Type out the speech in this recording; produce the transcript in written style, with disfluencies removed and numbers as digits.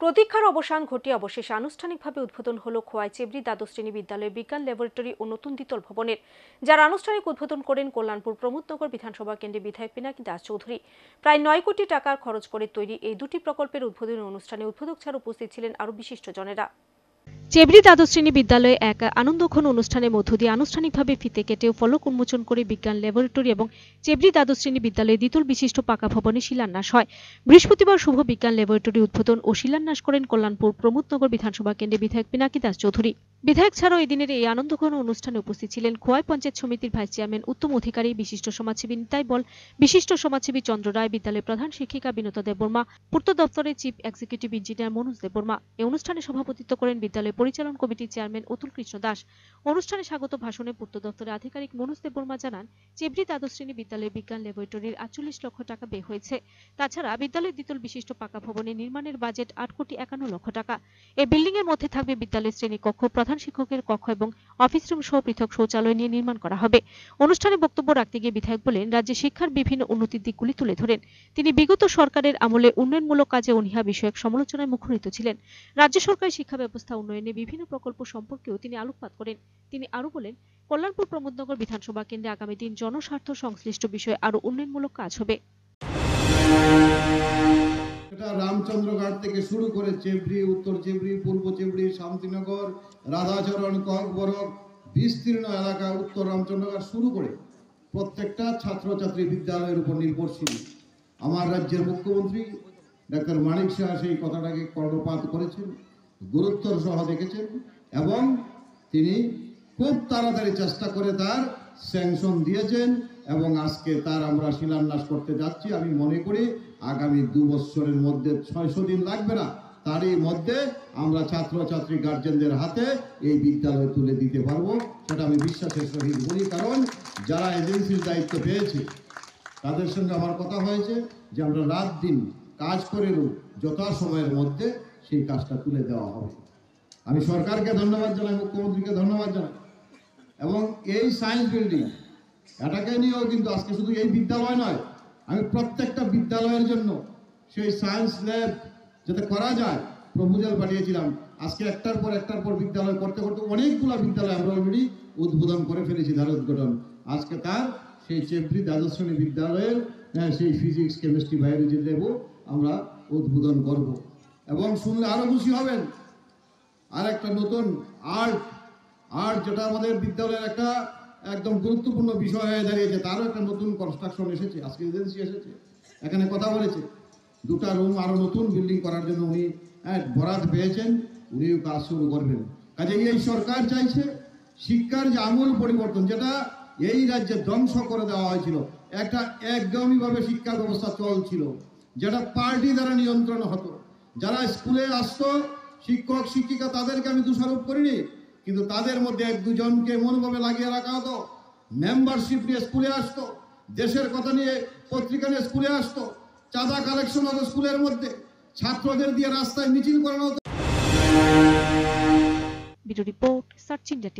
প্রতীক্ষার অবসান ঘটিয়ে অবশেষে আনুষ্ঠানিকভাবে উদ্বোধন হলো খোয়াই চেবড়ি দ্বাদশ শ্রেণী বিদ্যালয়ের বিজ্ঞান ল্যাবরেটরি ও নতুন দ্বিতল ভবনের, যার আনুষ্ঠানিক উদ্বোধন করেন কল্যাণপুর প্রমোদনগর বিধানসভা কেন্দ্রের বিধায়ক পিনাকি দাস চৌধুরী। প্রায় 9 কোটি টাকা খরচ করে তৈরি এই দুটি প্রকল্পের উদ্বোধনী অনুষ্ঠানে উদ্বোধক ছাড়া উপস্থিত ছিলেন আরও বিশিষ্টজনেরা। চেবড়ি দ্বাদশ শ্রেণী বিদ্যালয়ে এক আনন্দঘন অনুষ্ঠানের মধ্য দিয়ে আনুষ্ঠানিকভাবে ফিতে কেটে ফলক উন্মোচন করে বিজ্ঞান ল্যাবরেটরি এবং চেবড়ি দ্বাদশ শ্রেণী বিদ্যালয়ে দ্বিতল বিশিষ্ট পাকা ভবনে শিলান্যাস হয়। বৃহস্পতিবার শুভ বিজ্ঞান ল্যাবরেটরি উদ্বোধন ও শিলান্যাস করেন কল্যাণপুর প্রমোদনগর বিধানসভা কেন্দ্রের বিধায়ক পিনাকি দাস চৌধুরী। বিধায়ক ছাড়াও এই দিনের এই আনন্দঘন অনুষ্ঠানে উপস্থিত ছিলেন খোয়াই পঞ্চায়েত সমিতির ভাইস চেয়ারম্যান উত্তম অধিকারী, বিশিষ্ট সমাজসেবী নিতাই বল, বিশিষ্ট সমাজসেবী চন্দ্র রায়, বিদ্যালয়ের প্রধান শিক্ষিকা বিনোতা দেববর্মা, পূর্ত দপ্তরের chief executive engineer Manoj Debbarma. এই অনুষ্ঠানে সভাপতিত্ব করেন বিদ্যালয় পরিচালন কমিটির চেয়ারম্যান অতুল কৃষ্ণ দাস। অনুষ্ঠানে স্বাগত ভাষণে পূর্ত দপ্তরের আধিকারিক মনোজ দেববর্মা জানান, চেবড়ি দ্বাদশ শ্রেণী বিদ্যালয়ের বিজ্ঞান ল্যাবরেটরির 48 লক্ষ টাকা ব্যয় হয়েছে। তাছাড়া বিদ্যালয়ের দ্বিতল বিশিষ্ট পাকা ভবনের নির্মাণের বাজেট 8 কোটি 51 লক্ষ টাকা। এই বিল্ডিং এর মধ্যে থাকবে বিদ্যালয়ের শ্রেণী কক্ষ, প্রধান শিক্ষকের কক্ষ এবং অফিস রুম সহ পৃথক শৌচালয় নিয়ে নির্মাণ করা হবে। অনুষ্ঠানে বক্তব্য রাখতে গিয়ে বিধায়ক বলেন, রাজ্যে শিক্ষার বিভিন্ন উন্নতির দিকগুলি তুলে ধরেন। তিনি বিগত সরকারের আমলে উন্নয়নমূলক কাজে অনীহা বিষয়ক সমালোচনায় মুখরিত ছিলেন। রাজ্য সরকারের শিক্ষা ব্যবস্থা উন্নয়নে বিভিন্ন প্রকল্প সম্পর্কেও তিনি আলোকপাত করেন। তিনি আরো বলেন, কল্যাণপুর প্রমোদনগর বিধানসভা কেন্দ্রে আগামী দিন জনস্বার্থ সংশ্লিষ্ট বিষয়ে আরো উন্নয়নমূলক কাজ হবে। রামচন্দ্রঘাট থেকে শুরু করে চেবড়ি, উত্তর চেবড়ি, পূর্ব চেবড়ি, শান্তিনগর, রাধাচরণ, ককবরক, বিস্তীর্ণ এলাকা, উত্তর রামচন্দ্রঘাট শুরু করে প্রত্যেকটা ছাত্রছাত্রী বিদ্যালয়ের উপর নির্ভরশীল। আমার রাজ্যের মুখ্যমন্ত্রী ডাক্তার মানিক শাহ সেই কথাটাকে কর্ণপাত করেছেন, গুরুত্বর সহ দেখেছেন এবং তিনি খুব তাড়াতাড়ি চেষ্টা করে তার স্যাংশন দিয়েছেন এবং আজকে তার আমরা শিলান্যাস করতে যাচ্ছি। আমি মনে করি আগামী 2 বছরের মধ্যে 600 দিন লাগবে না, তারই মধ্যে আমরা ছাত্রছাত্রী গার্জেনদের হাতে এই বিদ্যালয় তুলে দিতে পারবো, সেটা আমি বিশ্বাসের সহিত বলি। কারণ যারা এজেন্সির দায়িত্ব পেয়েছে তাদের সঙ্গে আমার কথা হয়েছে যে আমরা রাত দিন কাজ করেও যথাসময়ের মধ্যে সেই কাজটা তুলে দেওয়া হবে। আমি সরকারকে ধন্যবাদ জানাই, মুখ্যমন্ত্রীকে ধন্যবাদ জানাই এবং এই সায়েন্স বিল্ডিং এটাকে নিয়েও কিন্তু আজকে শুধু এই বিদ্যালয় নয়, আমি প্রত্যেকটা বিদ্যালয়ের জন্য সেই সায়েন্স ল্যাব যাতে করা যায় প্রপোজাল পাঠিয়েছিলাম। আজকে একটার পর বিদ্যালয় করতে করতে অনেকগুলো বিদ্যালয় আমরা অলরেডি উদ্বোধন করে ফেলেছি, ধারা উদ্ঘাটন। আজকে তার সেই চেবড়ি দ্বাদশ শ্রেণী বিদ্যালয়ের সেই ফিজিক্স, কেমিস্ট্রি, বায়োলজি ল্যাবও আমরা উদ্বোধন করব এবং শুনলে আরো খুশি হবেন। আর একটা নতুন আর্ট যেটা আমাদের বিদ্যালয়ের একটা একদম গুরুত্বপূর্ণ বিষয় হয়ে দাঁড়িয়েছে, তারও একটা নতুন কনস্ট্রাকশন এসেছে। আজকে এজেন্সি এসেছে, এখানে কথা বলেছে 2টা রুম আরো নতুন বিল্ডিং করার জন্য উনি বরাদ পেয়েছেন, উনিও কাজ শুরু করবেন। কাজে এই সরকার চাইছে শিক্ষার যে আমূল পরিবর্তন, যেটা এই রাজ্যে ধ্বংস করে দেওয়া হয়েছিল, একটা একগামীভাবে শিক্ষা ব্যবস্থা চলছিল, যেটা পার্টি দ্বারা নিয়ন্ত্রণ হতো। যারা স্কুলে আসতো শিক্ষক শিক্ষিকা তাদেরকে আমি দোষারোপ করিনি, কিন্তু তাদের মধ্যে 1-2 জনকে মনোভাবে লাগিয়ে রাখা হতো। মেম্বারশিপ নিয়ে স্কুলে আসতো, দেশের কথা নিয়ে পত্রিকা নিয়ে স্কুলে আসতো, চাঁদা কালেকশন হতো স্কুলের মধ্যে, ছাত্রদের দিয়ে রাস্তায় মিছিল করানো হতো। Video report search India.